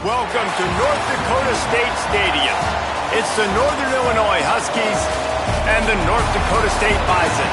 Welcome to North Dakota State Stadium. It's the Northern Illinois Huskies and the North Dakota State Bison.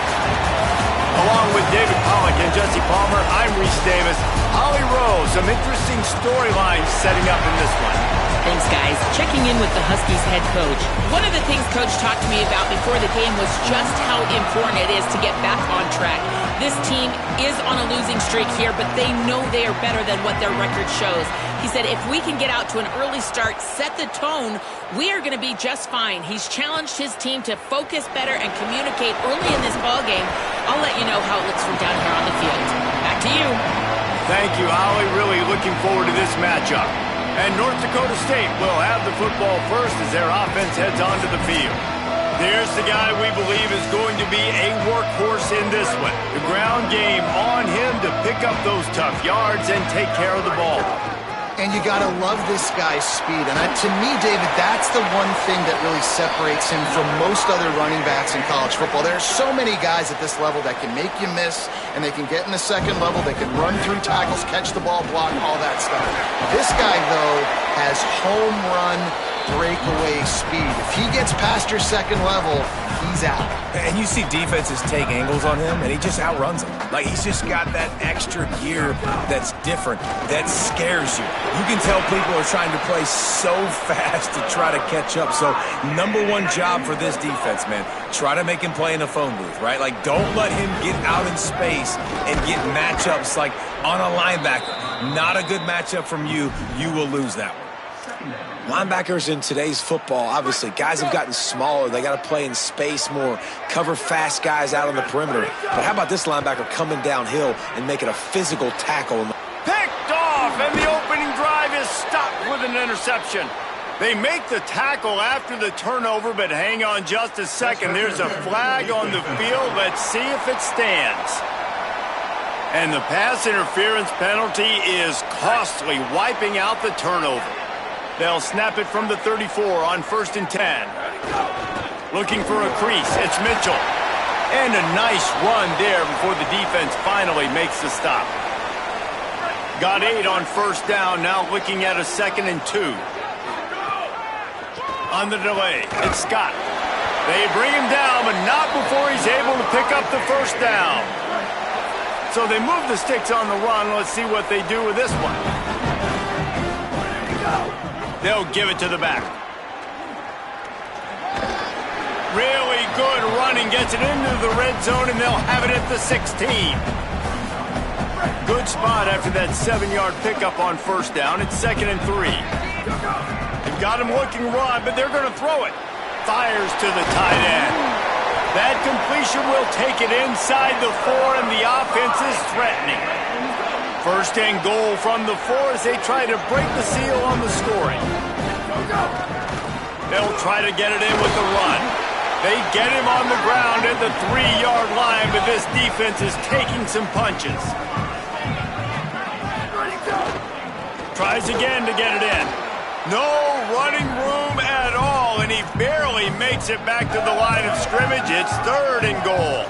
Along with David Pollock and Jesse Palmer, I'm Reese Davis. Holly Rowe, some interesting storylines setting up in this one. Thanks, guys. Checking in with the Huskies head coach. One of the things Coach talked to me about before the game was just how important it is to get back on track. This team is on a losing streak here, but they know they are better than what their record shows. He said if we can get out to an early start, set the tone, we are going to be just fine. He's challenged his team to focus better and communicate early in this ballgame. I'll let you know how it looks from down here on the field. Back to you. Thank you, Holly. Really looking forward to this matchup. And North Dakota State will have the football first as their offense heads onto the field. There's the guy we believe is going to be a workhorse in this one. The ground game on him to pick up those tough yards and take care of the ball. And you got to love this guy's speed. And to me, David, that's the one thing that really separates him from most other running backs in college football. There are so many guys at this level that can make you miss, and they can get in the second level. They can run through tackles, catch the ball, block, all that stuff. This guy, though, has home run breakaway speed. If he gets past your second level, he's out. And you see defenses take angles on him, and he just outruns them. Like, he's just got that extra gear that's different, that scares you. You can tell people are trying to play so fast to try to catch up. So, number one job for this defense, man, try to make him play in a phone booth, right? Like, don't let him get out in space and get matchups like on a linebacker. Not a good matchup from you. You will lose that one. Linebackers in today's football, obviously, guys have gotten smaller. They got to play in space more, cover fast guys out on the perimeter. But how about this linebacker coming downhill and making a physical tackle? Picked off, and the opening drive is stopped with an interception. They make the tackle after the turnover, but hang on just a second. There's a flag on the field. Let's see if it stands. And the pass interference penalty is costly, wiping out the turnover. They'll snap it from the 34 on 1st and 10. Looking for a crease. It's Mitchell. And a nice run there before the defense finally makes the stop. Got 8 on 1st down. Now looking at a 2nd and 2. On the delay, it's Scott. They bring him down, but not before he's able to pick up the 1st down. So they move the sticks on the run. Let's see what they do with this one. They'll give it to the back. Really good running. Gets it into the red zone, and they'll have it at the 16. Good spot after that 7-yard pickup on 1st down. It's 2nd and 3. They've got him looking run, but they're going to throw it. Fires to the tight end. That completion will take it inside the 4, and the offense is threatening. 1st and goal from the 4 as they try to break the seal on the scoring. They'll try to get it in with the run. They get him on the ground at the 3-yard line, but this defense is taking some punches. Tries again to get it in. No running room at all, and he barely makes it back to the line of scrimmage. It's 3rd and goal.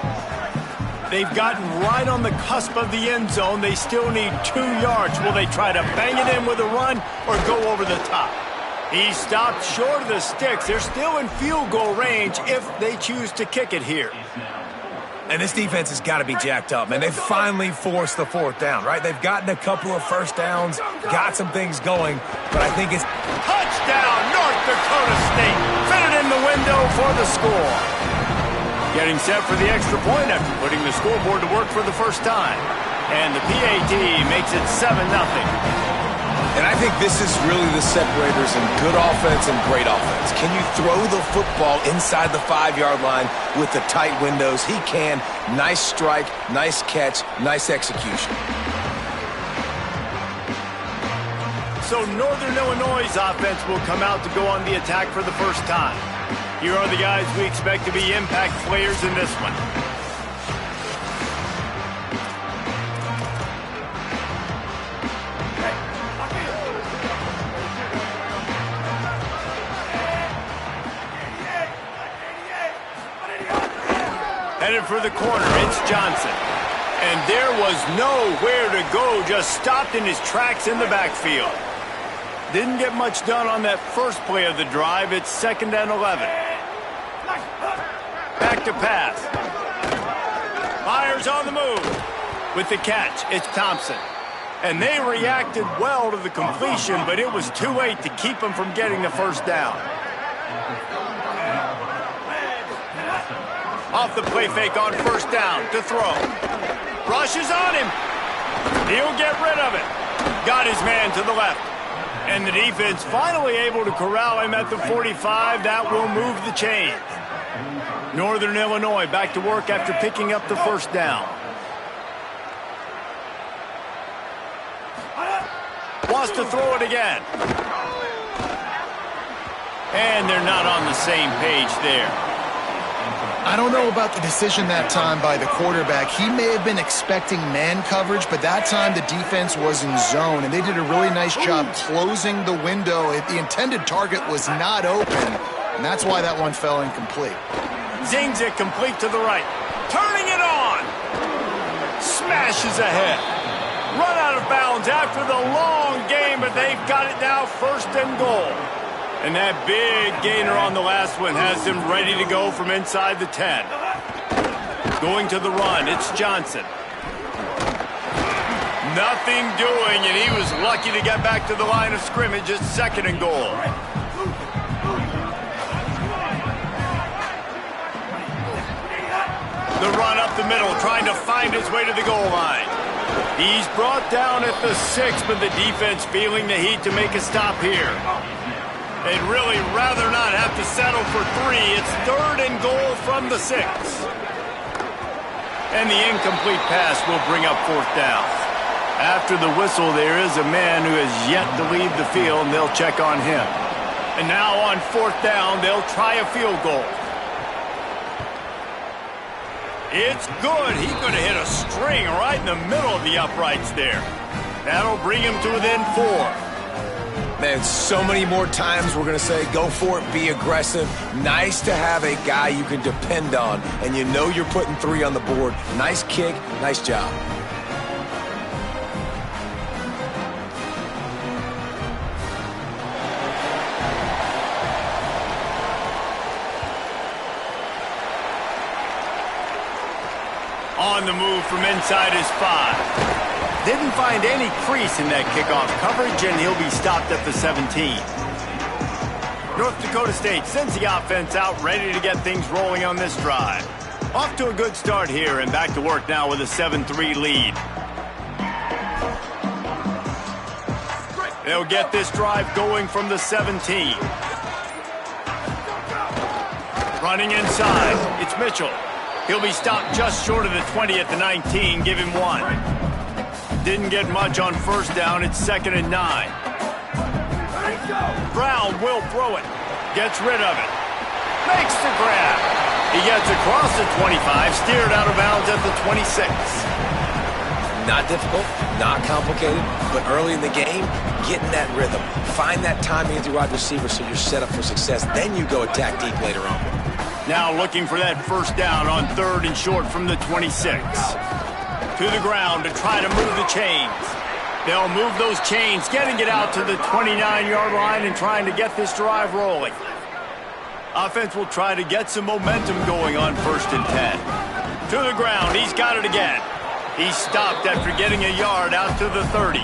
They've gotten right on the cusp of the end zone. They still need 2 yards. Will they try to bang it in with a run or go over the top? He stopped short of the sticks. They're still in field goal range if they choose to kick it here. And this defense has got to be jacked up, man. They've finally forced the 4th down, right? They've gotten a couple of 1st downs, got some things going, but I think it's... Touchdown, North Dakota State. Fit it in the window for the score. Getting set for the extra point after putting the scoreboard to work for the first time. And the PAT makes it 7-0. And I think this is really the separators in good offense and great offense. Can you throw the football inside the 5-yard line with the tight windows? He can. Nice strike, nice catch, nice execution. So Northern Illinois' offense will come out to go on the attack for the first time. Here are the guys we expect to be impact players in this one. Headed for the corner, it's Johnson. And there was nowhere to go, just stopped in his tracks in the backfield. Didn't get much done on that first play of the drive. It's 2nd and 11. Back to pass. Myers on the move. With the catch, it's Thompson. And they reacted well to the completion, but it was too late to keep them from getting the first down. Off the play fake on 1st down to throw. Rushes on him. He'll get rid of it. Got his man to the left. And the defense finally able to corral him at the 45. That will move the chains. Northern Illinois back to work after picking up the 1st down. Wants to throw it again. And they're not on the same page there. I don't know about the decision that time by the quarterback. He may have been expecting man coverage, but that time the defense was in zone, and they did a really nice job closing the window. The intended target was not open, and that's why that one fell incomplete. Zings it complete to the right. Turning it on. Smashes ahead. Run out of bounds after the long game, but they've got it now 1st and goal. And that big gainer on the last one has him ready to go from inside the 10. Going to the run, it's Johnson. Nothing doing, and he was lucky to get back to the line of scrimmage at 2nd and goal. The run up the middle, trying to find his way to the goal line. He's brought down at the 6, but the defense feeling the heat to make a stop here. They'd really rather not have to settle for 3. It's 3rd and goal from the 6. And the incomplete pass will bring up 4th down. After the whistle, there is a man who has yet to leave the field, and they'll check on him. And now on 4th down, they'll try a field goal. It's good. He could have hit a string right in the middle of the uprights there. That'll bring him to within 4. Man, so many more times we're going to say, go for it, be aggressive. Nice to have a guy you can depend on, and you know you're putting 3 on the board. Nice kick, nice job. On the move from inside his 5. Didn't find any crease in that kickoff coverage, and he'll be stopped at the 17. North Dakota State sends the offense out, ready to get things rolling on this drive. Off to a good start here, and back to work now with a 7-3 lead. They'll get this drive going from the 17. Running inside, it's Mitchell. He'll be stopped just short of the 20 at the 19, give him 1. Didn't get much on 1st down. It's 2nd and 9. Brown will throw it. Gets rid of it. Makes the grab. He gets across the 25, steered out of bounds at the 26. Not difficult, not complicated, but early in the game, getting that rhythm. Find that timing with your wide receiver so you're set up for success. Then you go attack deep later on. Now looking for that 1st down on 3rd and short from the 26. To the ground to try to move the chains. They'll move those chains, getting it out to the 29-yard line and trying to get this drive rolling. Offense will try to get some momentum going on 1st and 10. To the ground, he's got it again. He's stopped after getting a yard out to the 30.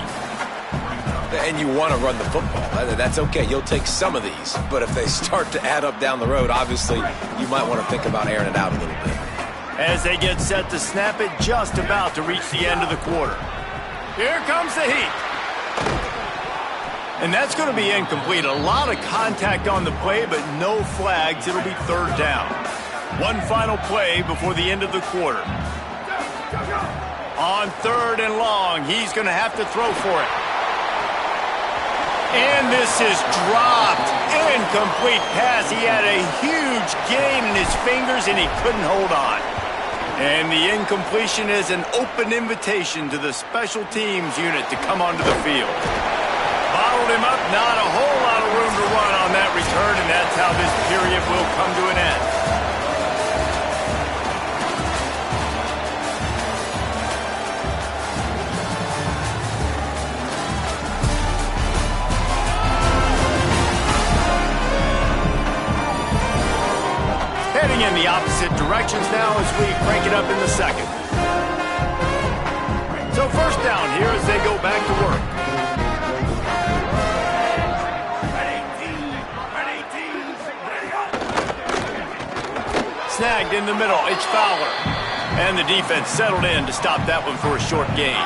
And you want to run the football. That's okay. You'll take some of these. But if they start to add up down the road, obviously you might want to think about airing it out a little bit. As they get set to snap it, just about to reach the end of the quarter. Here comes the heat. And that's going to be incomplete. A lot of contact on the play, but no flags. It'll be 3rd down. One final play before the end of the quarter. On 3rd and long, he's going to have to throw for it. And this is dropped. Incomplete pass. He had a huge gain in his fingers, and he couldn't hold on. And the incompletion is an open invitation to the special teams unit to come onto the field. Bottled him up, not a whole lot of room to run on that return, and that's how this period will come to an end. in the opposite directions now as we crank it up in the second. So first down here as they go back to work. Snagged in the middle, it's Fowler. And the defense settled in to stop that one for a short gain.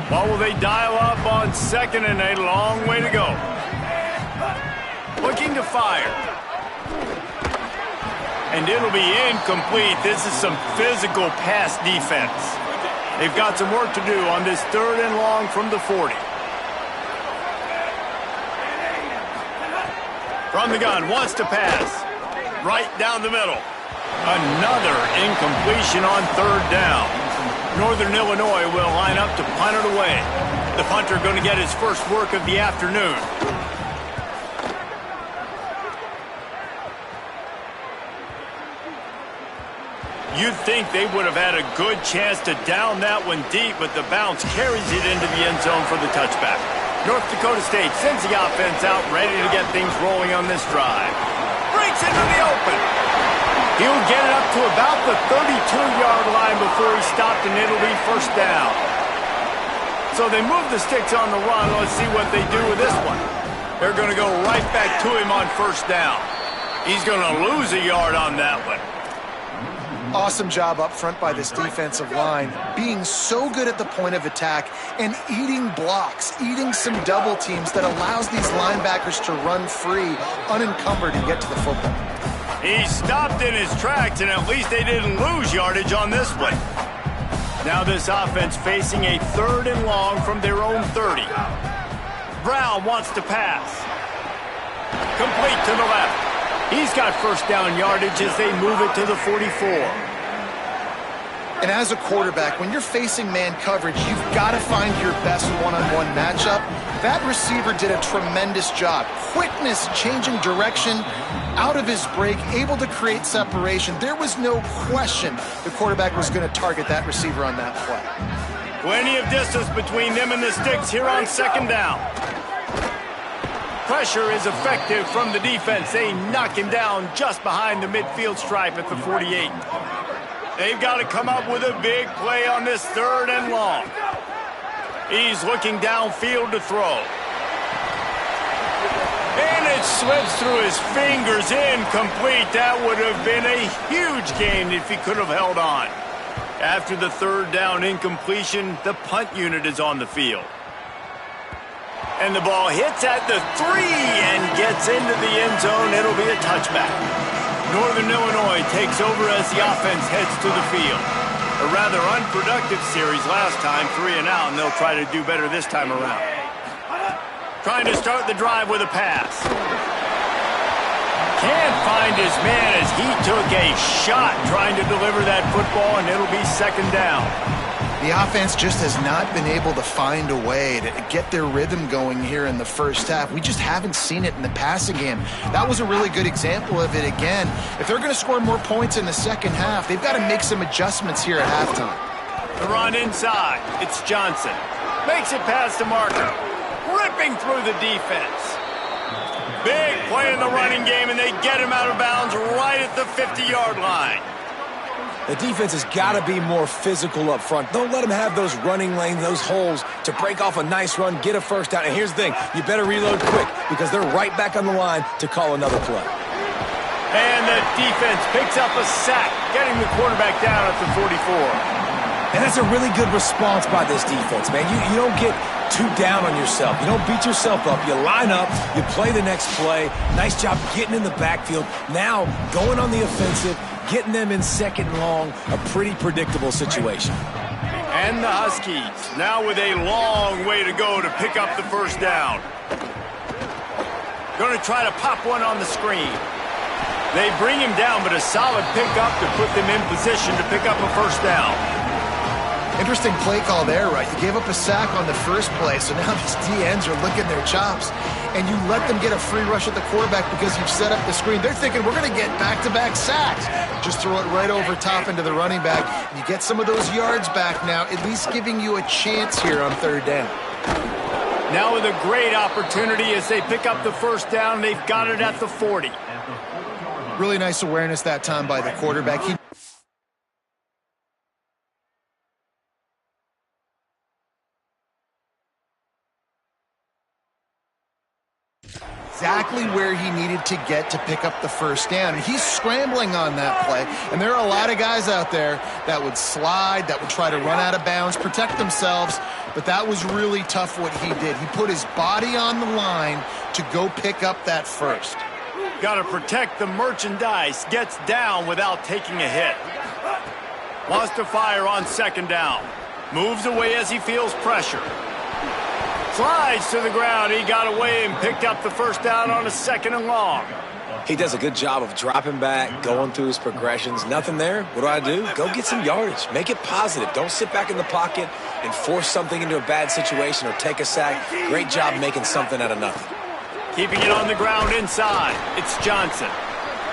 What will they dial up on second and a long way to go? Looking to fire. And it'll be incomplete. This is some physical pass defense. They've got some work to do on this third and long from the 40. From the gun, wants to pass. Right down the middle. Another incompletion on third down. Northern Illinois will line up to punt it away. The punter going to get his first work of the afternoon. You'd think they would have had a good chance to down that one deep, but the bounce carries it into the end zone for the touchback. North Dakota State sends the offense out, ready to get things rolling on this drive. Breaks into the open. He'll get it up to about the 32-yard line before he's stopped, and it'll be first down. So they move the sticks on the run. Let's see what they do with this one. They're going to go right back to him on first down. He's going to lose a yard on that one. Awesome job up front by this defensive line, being so good at the point of attack and eating blocks, eating some double teams that allows these linebackers to run free, unencumbered, and get to the football. He stopped in his tracks, and at least they didn't lose yardage on this one. Now this offense facing a third and long from their own 30. Brown wants to pass. Complete to the left. He's got first down yardage as they move it to the 44. And as a quarterback, when you're facing man coverage, you've got to find your best one-on-one matchup. That receiver did a tremendous job. Quickness, changing direction, out of his break, able to create separation. There was no question the quarterback was going to target that receiver on that play. Plenty of distance between them and the sticks here on second down. Pressure is effective from the defense. They knock him down just behind the midfield stripe at the 48. They've got to come up with a big play on this third and long. He's looking downfield to throw. And it slips through his fingers, incomplete. That would have been a huge gain if he could have held on. After the third down incompletion, the punt unit is on the field. And the ball hits at the 3 and gets into the end zone. It'll be a touchback. Northern Illinois takes over as the offense heads to the field. A rather unproductive series last time, 3 and out, and they'll try to do better this time around. Trying to start the drive with a pass. Can't find his man as he took a shot trying to deliver that football, and it'll be second down. The offense just has not been able to find a way to get their rhythm going here in the first half. We just haven't seen it in the passing game. That was a really good example of it again. If they're going to score more points in the second half, they've got to make some adjustments here at halftime. The run inside. It's Johnson. Makes it past the marker. Ripping through the defense. Big play in the running game, and they get him out of bounds right at the 50-yard line. The defense has got to be more physical up front. Don't let them have those running lanes, those holes to break off a nice run, get a first down. And here's the thing, you better reload quick because they're right back on the line to call another play. And the defense picks up a sack, getting the quarterback down at the 44. And that's a really good response by this defense, man. You don't get too down on yourself. You don't beat yourself up. You line up, you play the next play. Nice job getting in the backfield. Now going on the offensive, getting them in second and long, a pretty predictable situation. And the Huskies now with a long way to go to pick up the first down. Going to try to pop one on the screen. They bring him down, but a solid pickup to put them in position to pick up a first down. Interesting play call there, right? You gave up a sack on the first play, so now these D-ends are licking their chops. And you let them get a free rush at the quarterback because you've set up the screen. They're thinking, we're going to get back-to-back sacks. Just throw it right over top into the running back. You get some of those yards back now, at least giving you a chance here on third down. Now with a great opportunity as they pick up the first down. They've got it at the 40. Really nice awareness that time by the quarterback. Exactly where he needed to get to pick up the first down. And he's scrambling on that play. And there are a lot of guys out there that would slide, that would try to run out of bounds, protect themselves. But that was really tough what he did. He put his body on the line to go pick up that first. Got to protect the merchandise. Gets down without taking a hit. Wants to fire on second down. Moves away as he feels pressure. Slides to the ground. He got away and picked up the first down on a 2nd and long. He does a good job of dropping back, going through his progressions. Nothing there. What do? Go get some yardage. Make it positive. Don't sit back in the pocket and force something into a bad situation or take a sack. Great job making something out of nothing. Keeping it on the ground inside. It's Johnson.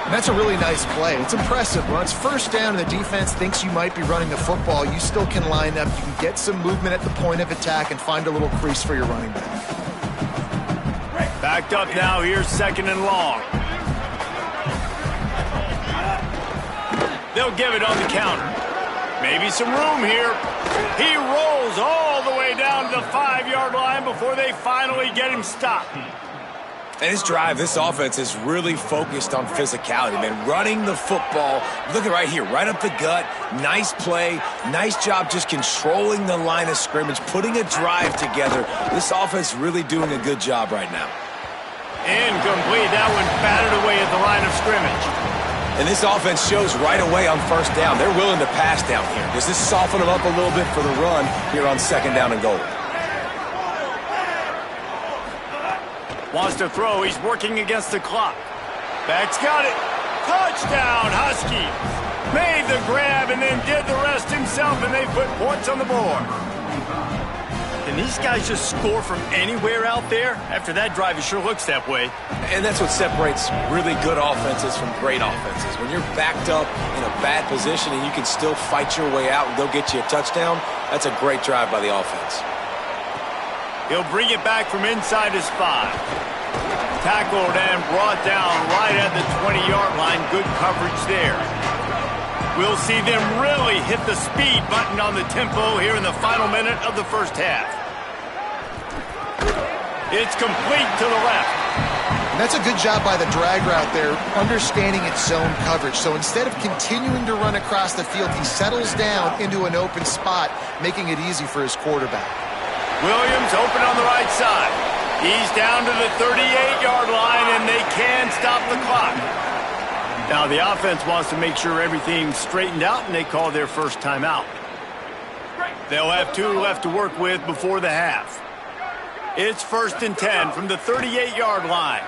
And that's a really nice play. It's impressive. When it's first down and the defense thinks you might be running the football, you still can line up. You can get some movement at the point of attack and find a little crease for your running back. Backed up now. Here's 2nd and long. They'll give it on the counter. Maybe some room here. He rolls all the way down to the 5-yard line before they finally get him stopped. And this drive, this offense is really focused on physicality, man. Running the football. Look at right here, right up the gut. Nice play. Nice job just controlling the line of scrimmage, putting a drive together. This offense really doing a good job right now. Incomplete. That one battered away at the line of scrimmage. And this offense shows right away on first down. They're willing to pass down here. Does this soften them up a little bit for the run here on 2nd down and goal? Wants to throw. He's working against the clock. Back's got it. Touchdown, Huskies. Made the grab and then did the rest himself, and they put points on the board. Can these guys just score from anywhere out there? After that drive, it sure looks that way. And that's what separates really good offenses from great offenses. When you're backed up in a bad position and you can still fight your way out and go get you a touchdown, that's a great drive by the offense. He'll bring it back from inside his 5. Tackled and brought down right at the 20-yard line. Good coverage there. We'll see them really hit the speed button on the tempo here in the final minute of the first half. It's complete to the left. And that's a good job by the drag route there, understanding its zone coverage. So instead of continuing to run across the field, he settles down into an open spot, making it easy for his quarterback. Williams open on the right side. He's down to the 38-yard line, and they can stop the clock. Now the offense wants to make sure everything's straightened out, and they call their first timeout. They'll have 2 left to work with before the half. It's 1st and 10 from the 38-yard line.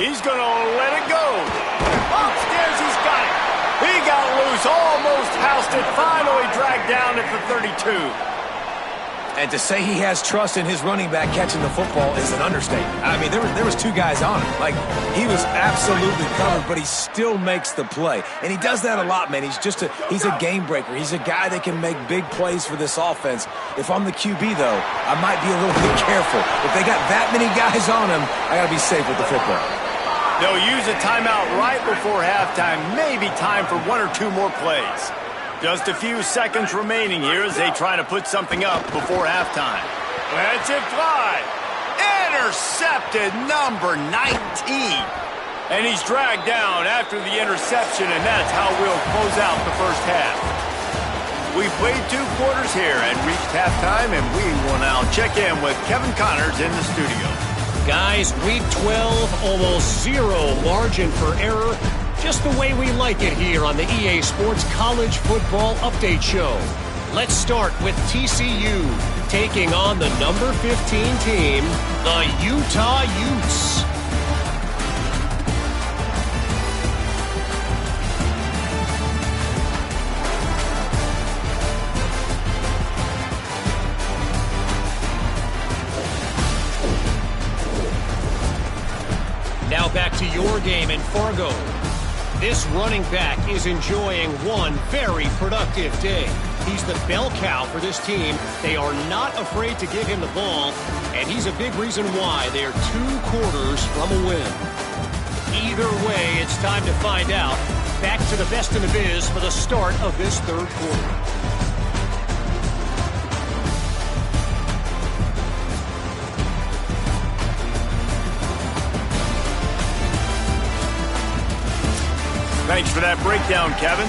He's going to let it go. Upstairs, he's got it. He got loose, almost housed it, finally dragged down at the 32. And to say he has trust in his running back catching the football is an understatement. I mean, there was 2 guys on him. Like, he was absolutely covered, but he still makes the play. And he does that a lot, man. He's a game breaker. He's a guy that can make big plays for this offense. If I'm the QB, though, I might be a little bit careful. If they got that many guys on him, I got to be safe with the football. They'll use a timeout right before halftime. Maybe time for 1 or 2 more plays. Just a few seconds remaining here as they try to put something up before halftime. Lets it fly. Intercepted, number 19. And he's dragged down after the interception, and that's how we'll close out the first half. We've played 2 quarters here and reached halftime, and we will now check in with Kevin Connors in the studio. Guys, week 12, almost 0 margin for error. Just the way we like it here on the EA Sports College Football Update Show. Let's start with TCU taking on the number 15 team, the Utah Utes. Now back to your game in Fargo. This running back is enjoying one very productive day. He's the bell cow for this team. They are not afraid to give him the ball, and he's a big reason why they're 2 quarters from a win. Either way, it's time to find out. Back to the best in the biz for the start of this third quarter. Thanks for that breakdown, Kevin.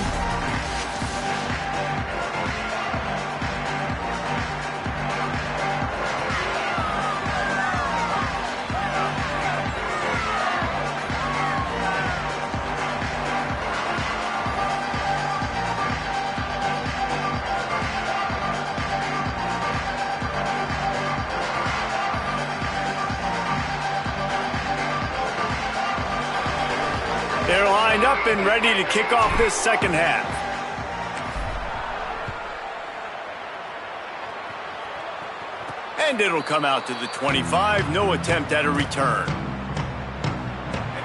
They're lined up and ready to kick off this second half. And it'll come out to the 25. No attempt at a return.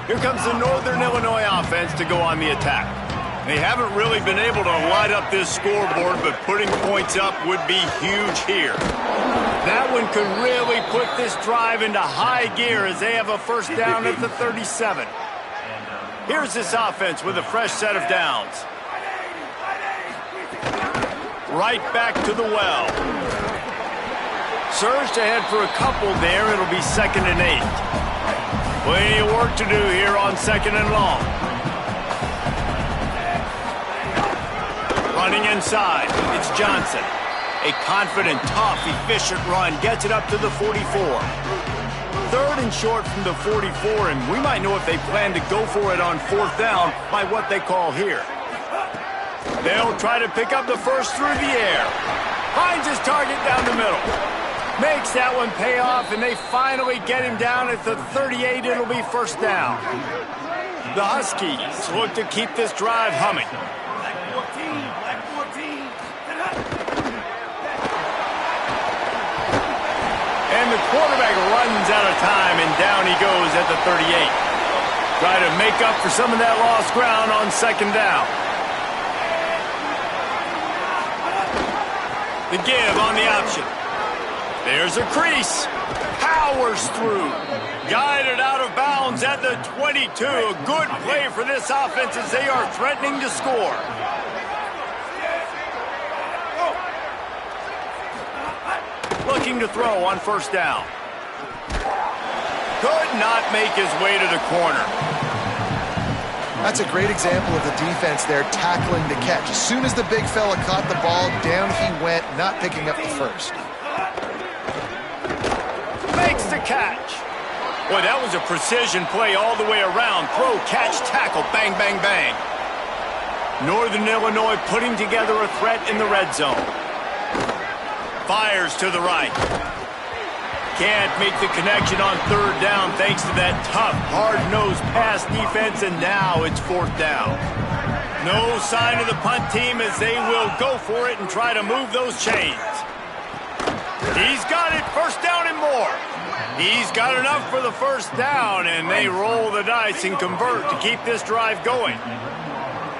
Here comes the Northern Illinois offense to go on the attack. They haven't really been able to light up this scoreboard, but putting points up would be huge here. That one could really put this drive into high gear as they have a first down at the 37. Here's this offense with a fresh set of downs. Right back to the well. Surged ahead for a couple there. It'll be 2nd and 8. Plenty of work to do here on 2nd and long. Running inside, it's Johnson. A confident, tough, efficient run gets it up to the 44. 3rd and short from the 44, and we might know if they plan to go for it on 4th down by what they call here. They'll try to pick up the first through the air. Finds his target down the middle. Makes that one pay off, and they finally get him down at the 38. It'll be first down. The Huskies look to keep this drive humming. And the quarterback runs out of time, and down he goes at the 38. Try to make up for some of that lost ground on 2nd down. The give on the option. There's a crease. Powers through. Guided out of bounds at the 22. A good play for this offense as they are threatening to score. Looking to throw on 1st down. Could not make his way to the corner. That's a great example of the defense there tackling the catch. As soon as the big fella caught the ball, down he went, not picking up the first. Makes the catch. Boy, that was a precision play all the way around. Throw, catch, tackle, bang, bang, bang. Northern Illinois putting together a threat in the red zone. Fires to the right. Can't make the connection on 3rd down thanks to that tough, hard-nosed pass defense, and now it's 4th down. No sign of the punt team as they will go for it and try to move those chains. He's got it, first down and more. He's got enough for the first down, and they roll the dice and convert to keep this drive going.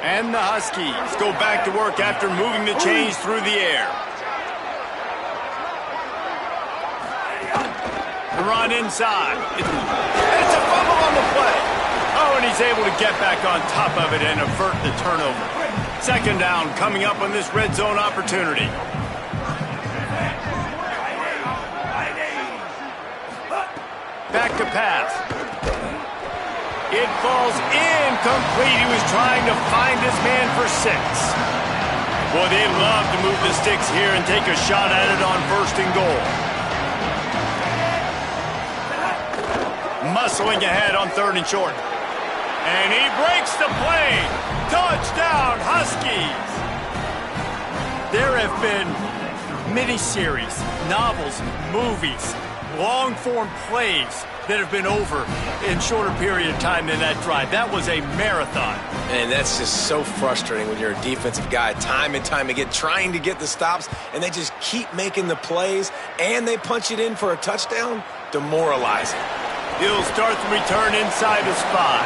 And the Huskies go back to work after moving the chains through the air. The run inside. It's a fumble on the play. Oh, and he's able to get back on top of it and avert the turnover. 2nd down coming up on this red zone opportunity. Back to pass. It falls incomplete. He was trying to find his man for 6. Boy, they love to move the sticks here and take a shot at it on 1st and goal. Muscling ahead on 3rd and short. And he breaks the play. Touchdown, Huskies. There have been miniseries, novels, movies, long-form plays that have been over in shorter period of time than that drive. That was a marathon. And that's just so frustrating when you're a defensive guy time and time again trying to get the stops, and they just keep making the plays, and they punch it in for a touchdown. Demoralizing. He'll start the return inside his 5.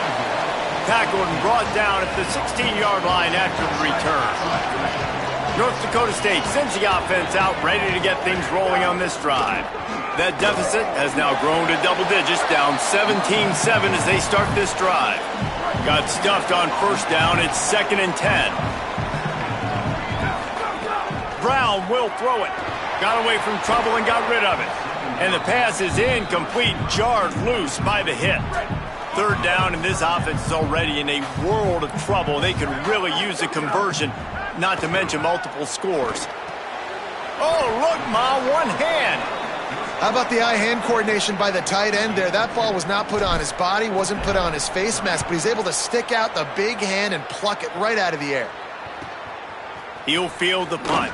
Tackled and brought down at the 16-yard line after the return. North Dakota State sends the offense out, ready to get things rolling on this drive. That deficit has now grown to double digits, down 17-7 as they start this drive. Got stuffed on first down. It's 2nd and 10. Brown will throw it. Got away from trouble and got rid of it. And the pass is incomplete, jarred loose by the hit. 3rd down, and this offense is already in a world of trouble. They could really use a conversion, not to mention multiple scores. Oh, look, Ma, one hand. How about the eye-hand coordination by the tight end there? That ball was not put on his body, wasn't put on his face mask, but he's able to stick out the big hand and pluck it right out of the air. He'll field the punt.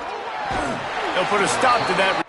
They'll put a stop to that.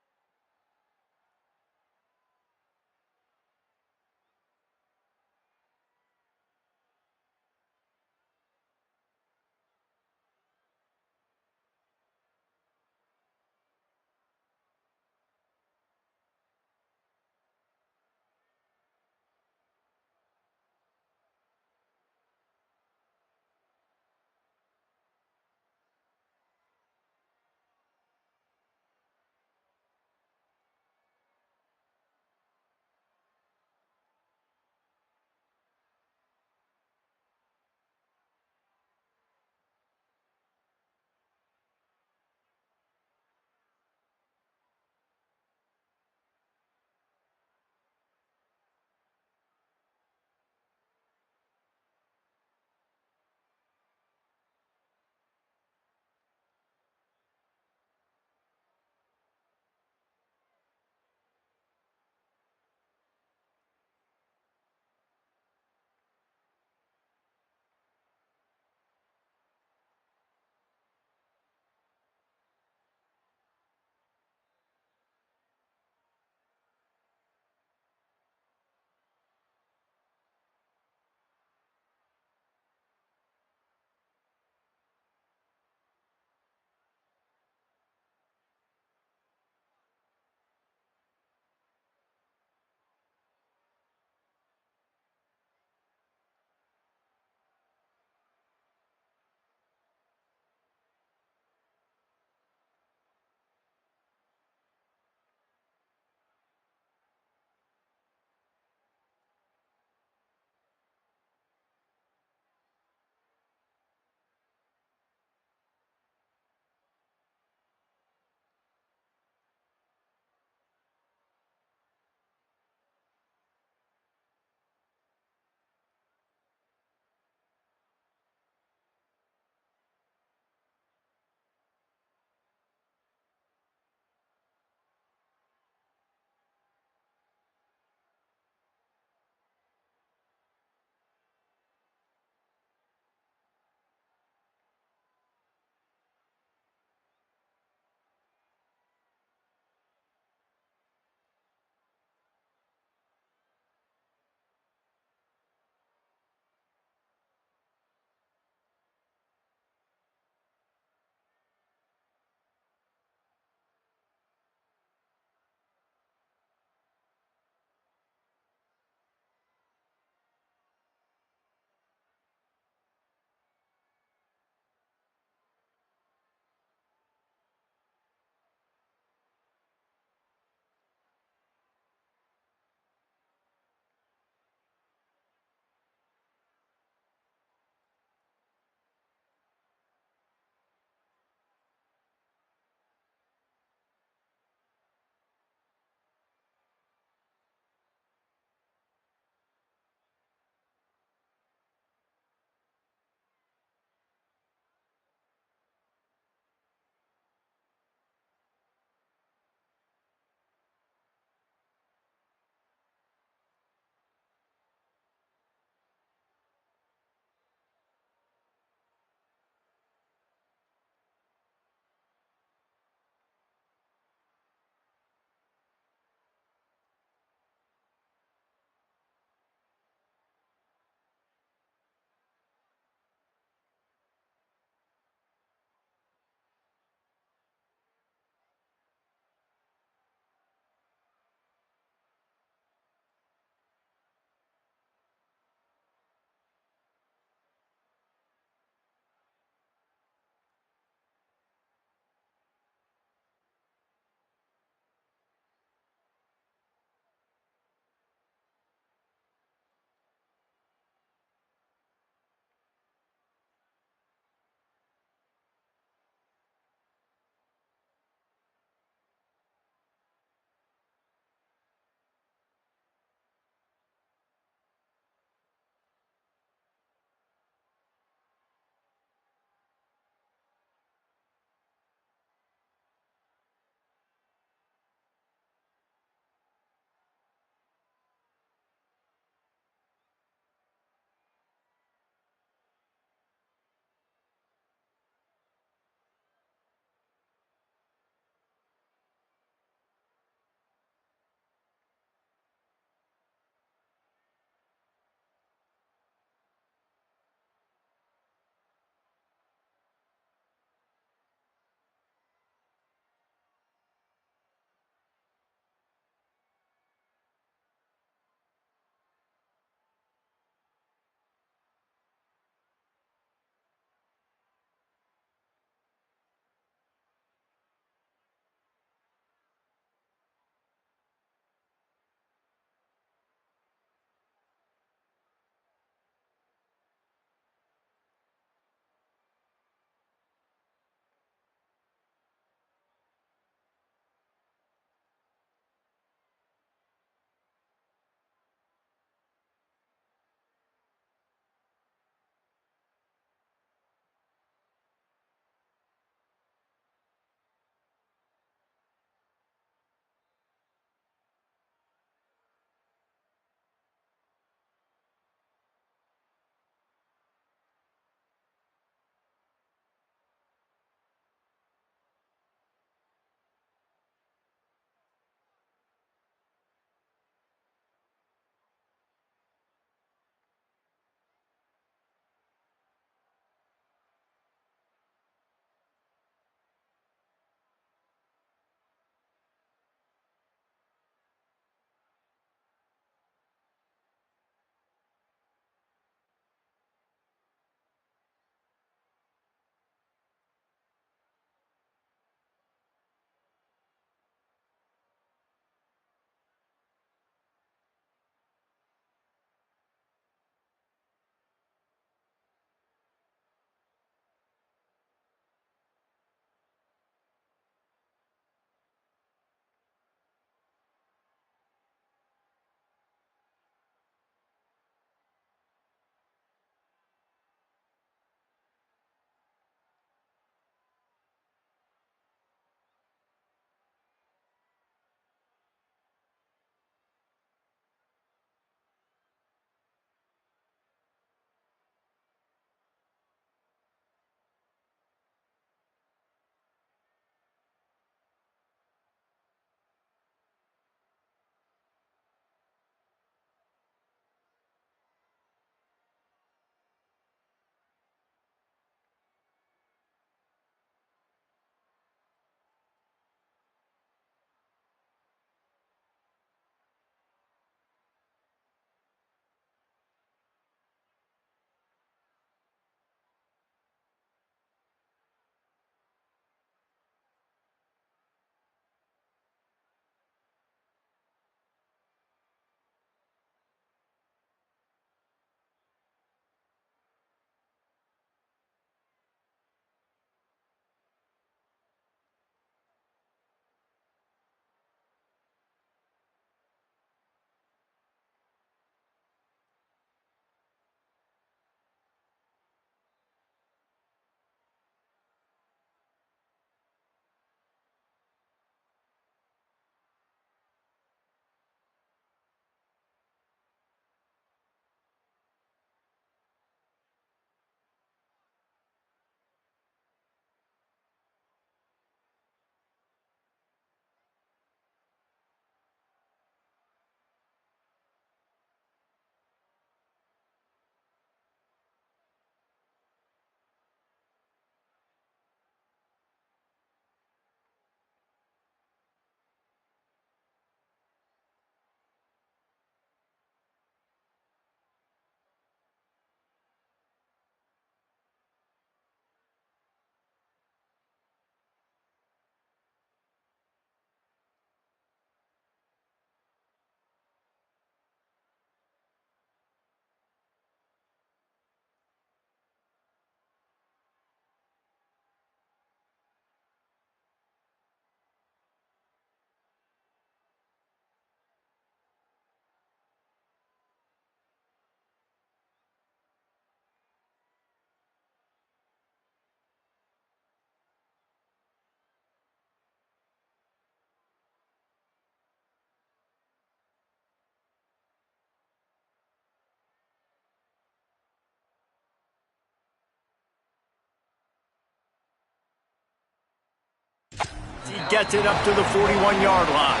He gets it up to the 41-yard line.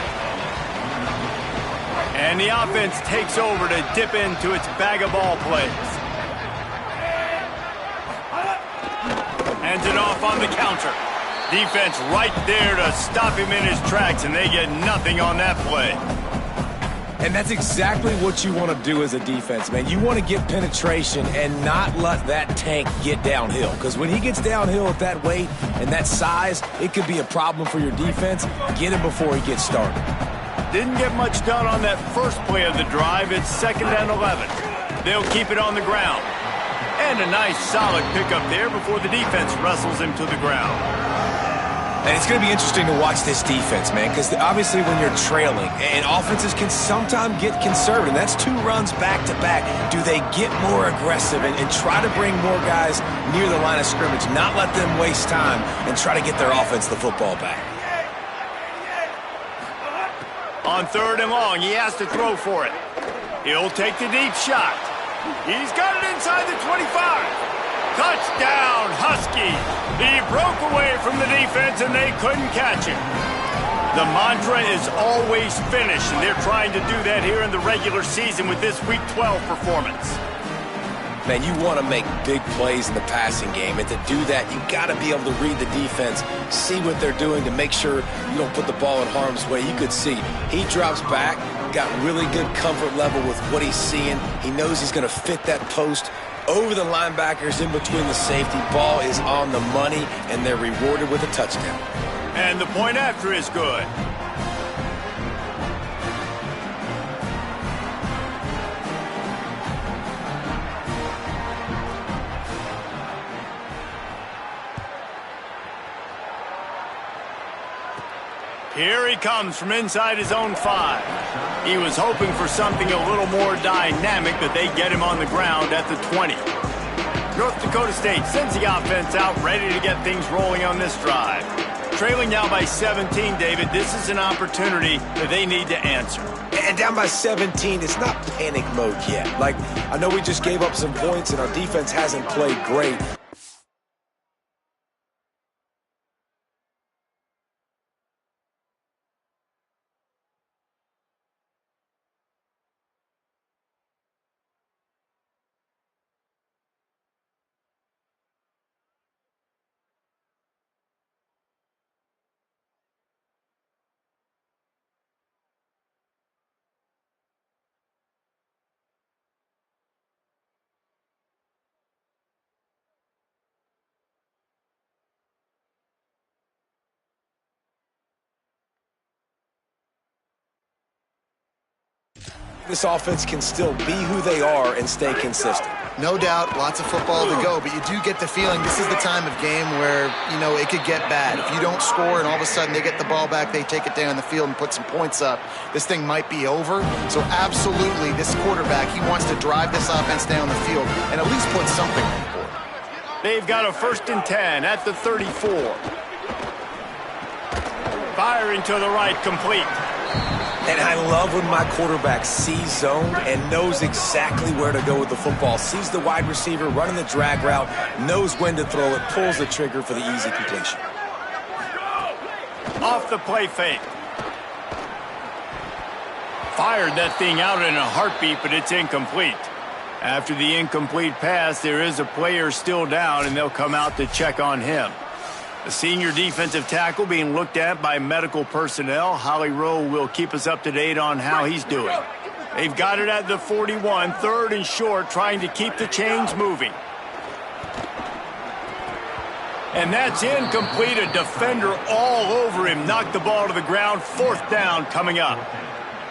And the offense takes over to dip into its bag of ball plays. Hands it off on the counter. Defense right there to stop him in his tracks, and they get nothing on that play. And that's exactly what you want to do as a defense, man. You want to get penetration and not let that tank get downhill. Because when he gets downhill at that weight and that size, it could be a problem for your defense. Get him before he gets started. Didn't get much done on that first play of the drive. It's 2nd and 11. They'll keep it on the ground. And a nice solid pickup there before the defense wrestles him to the ground. And it's going to be interesting to watch this defense, man, because obviously when you're trailing, and offenses can sometimes get conservative, and that's 2 runs back-to-back. Do they get more aggressive and try to bring more guys near the line of scrimmage, not let them waste time, and try to get their offense the football back? On 3rd and long, he has to throw for it. He'll take the deep shot. He's got it inside the 25. Touchdown, Husky. He broke away from the defense, and they couldn't catch him. The mantra is always finish, and they're trying to do that here in the regular season with this Week 12 performance. Man, you want to make big plays in the passing game, and to do that, you got to be able to read the defense, see what they're doing to make sure you don't put the ball in harm's way. You could see he drops back, got really good comfort level with what he's seeing. He knows he's going to fit that post over the linebackers in between the safety. Ball is on the money, and they're rewarded with a touchdown. And the point after is good. Here he comes from inside his own 5. He was hoping for something a little more dynamic, but they get him on the ground at the 20. North Dakota State sends the offense out, ready to get things rolling on this drive. Trailing now by 17, David, this is an opportunity that they need to answer. And down by 17, it's not panic mode yet. Like, I know we just gave up some points, and our defense hasn't played great. This offense can still be who they are and stay consistent. No doubt, lots of football to go, but you do get the feeling this is the time of game where, you know, it could get bad. If you don't score and all of a sudden they get the ball back, they take it down the field and put some points up, this thing might be over. So absolutely, this quarterback, he wants to drive this offense down the field and at least put something on the board. They've got a 1st and 10 at the 34. Firing to the right, complete. And I love when my quarterback sees zone and knows exactly where to go with the football. Sees the wide receiver running the drag route, knows when to throw it, pulls the trigger for the easy completion. Off the play fake. Fired that thing out in a heartbeat, but it's incomplete. After the incomplete pass, there is a player still down, and they'll come out to check on him. The senior defensive tackle being looked at by medical personnel. Holly Rowe will keep us up to date on how he's doing. They've got it at the 41, 3rd and short, trying to keep the chains moving. And that's incomplete. A defender all over him. Knocked the ball to the ground. 4th down coming up.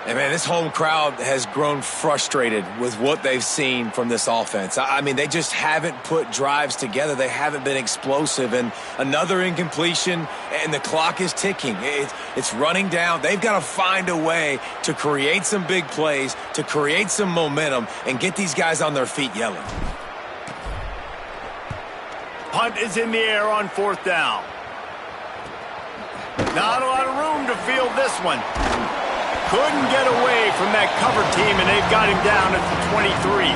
And, man, this home crowd has grown frustrated with what they've seen from this offense. I mean, they just haven't put drives together. They haven't been explosive. And another incompletion, and the clock is ticking. It's running down. They've got to find a way to create some big plays, to create some momentum, and get these guys on their feet yelling. Punt is in the air on 4th down. Not a lot of room to field this one. Couldn't get away from that cover team, and they've got him down at the 23.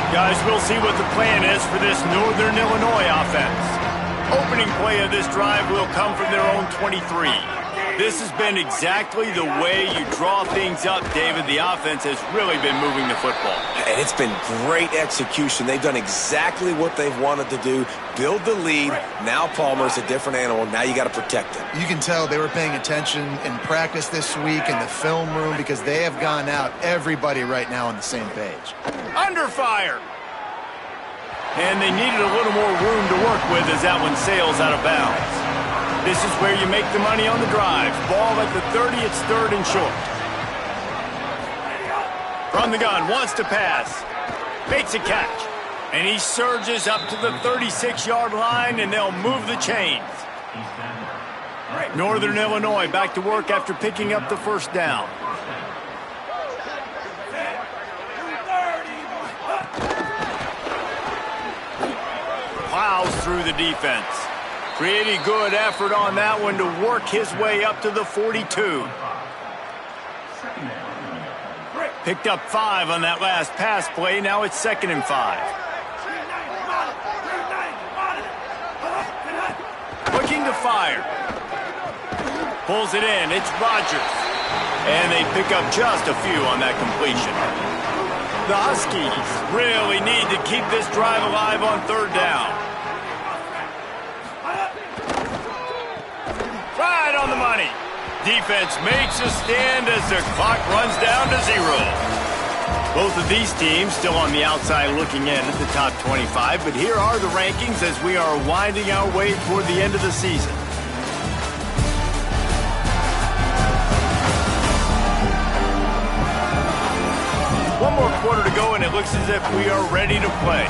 Guys, we'll see what the plan is for this Northern Illinois offense. Opening play of this drive will come from their own 23. This has been exactly the way you draw things up, David. The offense has really been moving the football. And it's been great execution. They've done exactly what they've wanted to do. Build the lead. Now Palmer's a different animal. Now you got to protect him. You can tell they were paying attention in practice this week in the film room because they have gone out, everybody right now on the same page. Under fire. And they needed a little more room to work with as that one sails out of bounds. This is where you make the money on the drive. Ball at the 30, it's third and short. From the gun, wants to pass. Makes a catch. And he surges up to the 36-yard line, and they'll move the chains. Northern Illinois back to work after picking up the first down. Plows through the defense. Pretty good effort on that one to work his way up to the 42. Picked up 5 on that last pass play. Now it's 2nd and 5. Looking to fire. Pulls it in. It's Rodgers. And they pick up just a few on that completion. The Huskies really need to keep this drive alive on third down. Right on the money. Defense makes a stand as the clock runs down to 0. Both of these teams still on the outside looking in at the top 25, but here are the rankings as we are winding our way toward the end of the season. One more quarter to go, and it looks as if we are ready to play.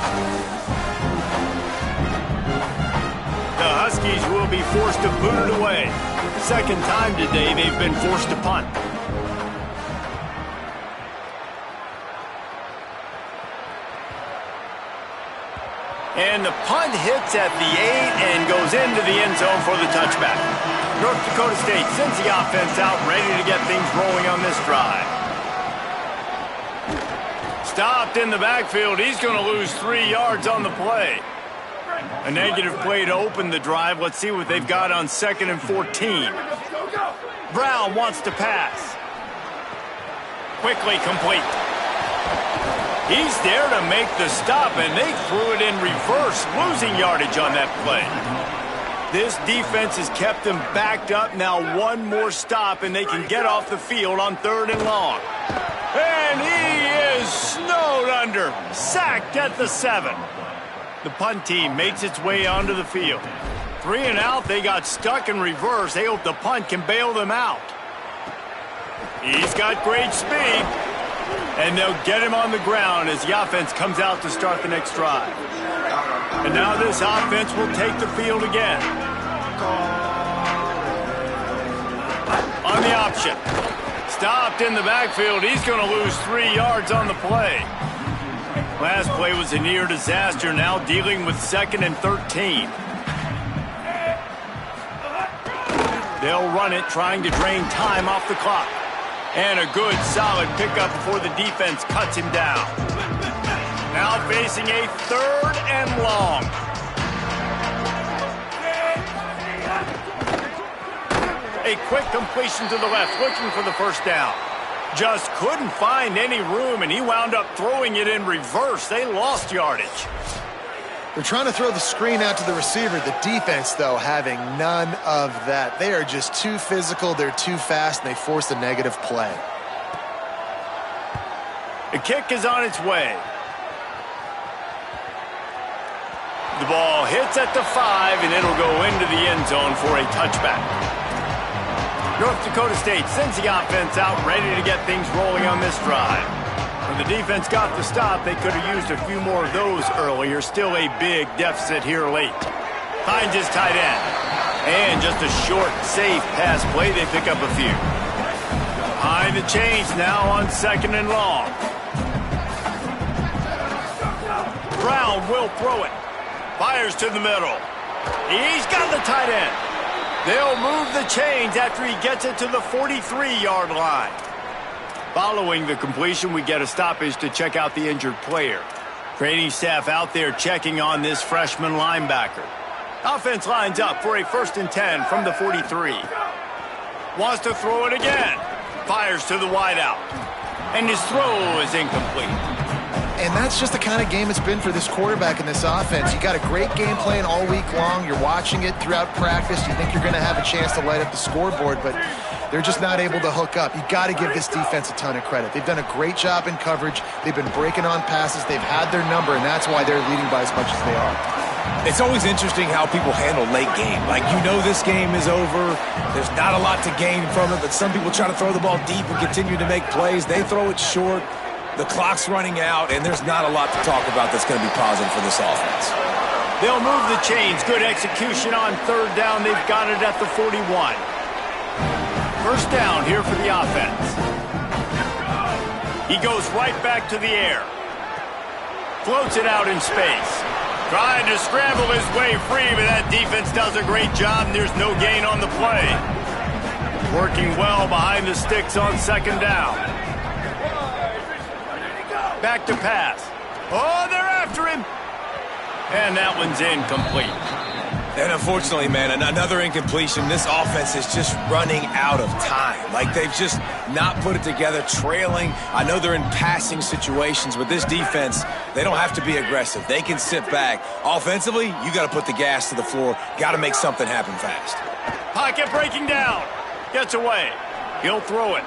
The Huskies will be forced to boot it away. Second time today they've been forced to punt. And the punt hits at the 8 and goes into the end zone for the touchback. North Dakota State sends the offense out, ready to get things rolling on this drive. Stopped in the backfield. He's going to lose 3 yards on the play. A negative play to open the drive. Let's see what they've got on 2nd and 14. Brown wants to pass. Quickly complete. He's there to make the stop, and they threw it in reverse, losing yardage on that play. This defense has them backed up. Now one more stop, and they can get off the field on 3rd and long. And he is snowed under, sacked at the 7. The punt team makes its way onto the field. 3 and out, they got stuck in reverse. They hope the punt can bail them out. He's got great speed. And they'll get him on the ground as the offense comes out to start the next drive. And now this offense will take the field again. On the option. Stopped in the backfield. He's going to lose 3 yards on the play. Last play was a near disaster, now dealing with 2nd and 13. They'll run it, trying to drain time off the clock. And a good, solid pickup before the defense cuts him down. Now facing a 3rd and long. A quick completion to the left, looking for the first down. Just couldn't find any room, and he wound up throwing it in reverse. They lost yardage. They're trying to throw the screen out to the receiver. The defense, though, having none of that. They are just too physical, they're too fast, and they force a negative play. The kick is on its way. The ball hits at the 5, and it'll go into the end zone for a touchback. North Dakota State sends the offense out, ready to get things rolling on this drive. When the defense got the stop, they could have used a few more of those earlier. Still a big deficit here late. Finds his tight end. And just a short, safe pass play. They pick up a few. Behind the chains now on 2nd and long. Brown will throw it. Fires to the middle. He's got the tight end. They'll move the chains after he gets it to the 43-yard line. Following the completion, we get a stoppage to check out the injured player. Training staff out there checking on this freshman linebacker. Offense lines up for a 1st and 10 from the 43. Wants to throw it again. Fires to the wideout. And his throw is incomplete. And that's just the kind of game it's been for this quarterback in this offense. You got a great game plan all week long. You're watching it throughout practice. You think you're going to have a chance to light up the scoreboard, but they're just not able to hook up. You got to give this defense a ton of credit. They've done a great job in coverage. They've been breaking on passes. They've had their number, and that's why they're leading by as much as they are. It's always interesting how people handle late game. Like, you know this game is over. There's not a lot to gain from it, but some people try to throw the ball deep and continue to make plays. They throw it short. The clock's running out, and there's not a lot to talk about that's going to be positive for this offense. They'll move the chains. Good execution on 3rd down. They've got it at the 41. 1st down here for the offense. He goes right back to the air. Floats it out in space. Trying to scramble his way free, but that defense does a great job, and there's no gain on the play. Working well behind the sticks on 2nd down. Back to pass. Oh, they're after him. And that one's incomplete. And unfortunately, man, another incompletion. This offense is just running out of time. Like, they've just not put it together, trailing. I know they're in passing situations, but this defense, they don't have to be aggressive. They can sit back. Offensively, you got to put the gas to the floor. Got to make something happen fast. Pocket breaking down. Gets away. He'll throw it.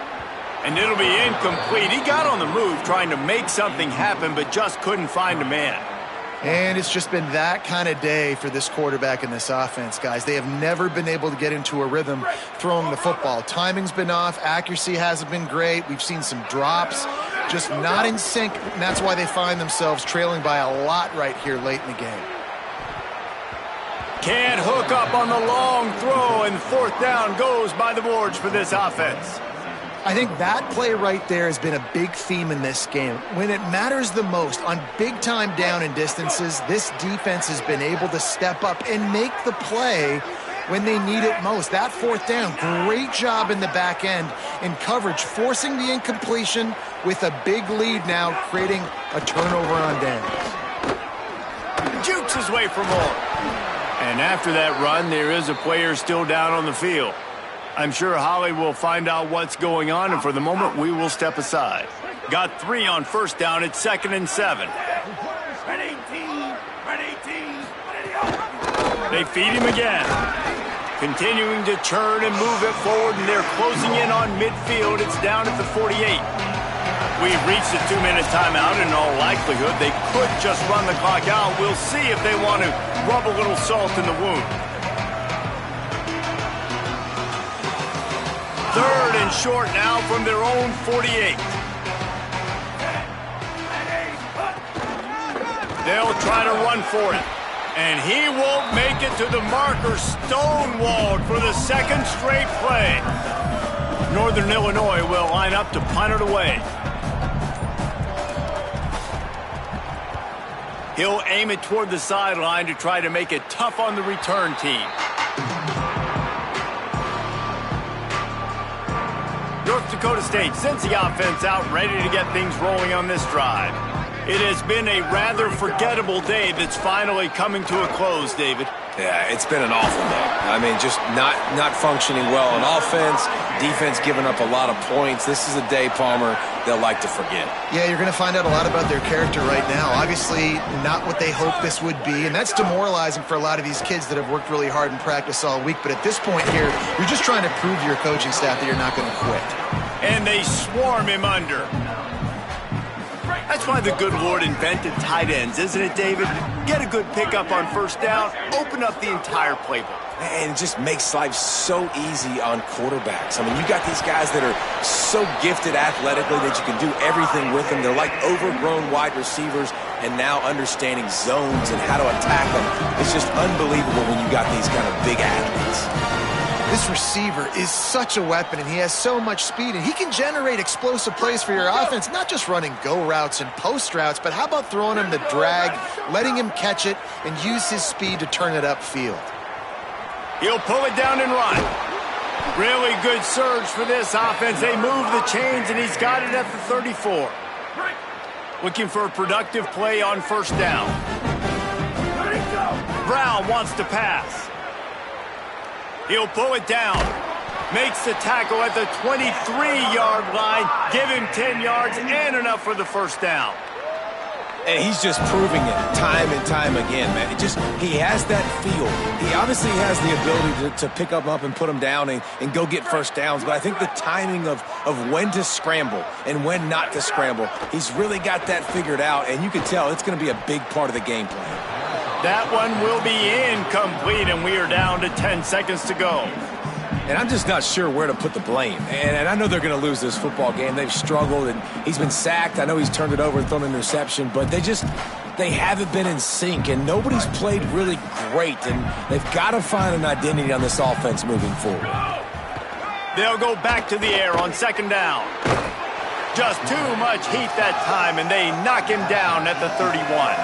And it'll be incomplete. He got on the move trying to make something happen, but just couldn't find a man. And it's just been that kind of day for this quarterback in this offense, guys. They have never been able to get into a rhythm throwing the football. Timing's been off. Accuracy hasn't been great. We've seen some drops, just not in sync, and that's why they find themselves trailing by a lot right here late in the game. Can't hook up on the long throw, and 4th down goes by the boards for this offense. I think that play right there has been a big theme in this game. When it matters the most, on big-time down and distances, this defense has been able to step up and make the play when they need it most. That 4th down, great job in the back end in coverage, forcing the incompletion with a big lead now, creating a turnover on downs. Jukes his way for more. And after that run, there is a player still down on the field. I'm sure Holly will find out what's going on, and for the moment, we will step aside. Got 3 on 1st down. It's 2nd and 7. They feed him again. Continuing to churn and move it forward, and they're closing in on midfield. It's down at the 48. We've reached the 2-minute timeout, and in all likelihood, they could just run the clock out. We'll see if they want to rub a little salt in the wound. 3rd and short now from their own 48. They'll try to run for it. And he won't make it to the marker, stonewalled for the 2nd straight play. Northern Illinois will line up to punt it away. He'll aim it toward the sideline to try to make it tough on the return team. North Dakota State sends the offense out, ready to get things rolling on this drive. It has been a rather forgettable day that's finally coming to a close, David. Yeah, it's been an awful day. I mean, just not functioning well on offense, defense giving up a lot of points. This is a day, Palmer, they'll like to forget. Yeah, you're going to find out a lot about their character right now. Obviously, not what they hoped this would be, and that's demoralizing for a lot of these kids that have worked really hard in practice all week. But at this point here, you're just trying to prove to your coaching staff that you're not going to quit. And they swarm him under. That's why the good Lord invented tight ends, isn't it, David? Get a good pickup on 1st down, open up the entire playbook. And it just makes life so easy on quarterbacks. I mean, you got these guys that are so gifted athletically that you can do everything with them. They're like overgrown wide receivers, and now understanding zones and how to attack them. It's just unbelievable when you got these kind of big athletes. This receiver is such a weapon, and he has so much speed, and he can generate explosive plays for your offense, not just running go routes and post routes, but how about throwing him the drag, letting him catch it, and use his speed to turn it upfield. He'll pull it down and run. Really good surge for this offense. They move the chains, and he's got it at the 34. Looking for a productive play on 1st down. Brown wants to pass. He'll pull it down. Makes the tackle at the 23-yard line. Give him 10 yards and enough for the first down. And he's just proving it time and time again, man. He has that feel. He obviously has the ability to pick up and put them down and go get first downs. But I think the timing of when to scramble and when not to scramble, he's really got that figured out. And you can tell it's going to be a big part of the game plan. That one will be incomplete, and we are down to 10 seconds to go. And I'm just not sure where to put the blame. And I know they're going to lose this football game. They've struggled, and he's been sacked. I know he's turned it over and thrown an interception, but they haven't been in sync, and nobody's played really great. And they've got to find an identity on this offense moving forward. They'll go back to the air on second down. Just too much heat that time, and they knock him down at the 31.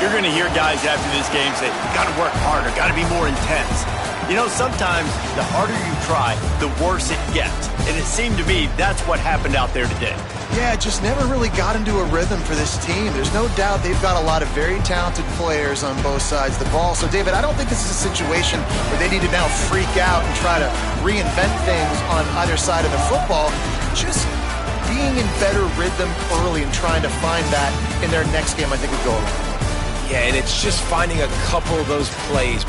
You're going to hear guys after this game say, got to work harder, got to be more intense. You know, sometimes the harder you try, the worse it gets. And it seemed to me that's what happened out there today. Yeah, it just never really got into a rhythm for this team. There's no doubt they've got a lot of very talented players on both sides of the ball. So, David, I don't think this is a situation where they need to now freak out and try to reinvent things on either side of the football. Just being in better rhythm early and trying to find that in their next game, I think would go a long way. Yeah, and it's just finding a couple of those plays.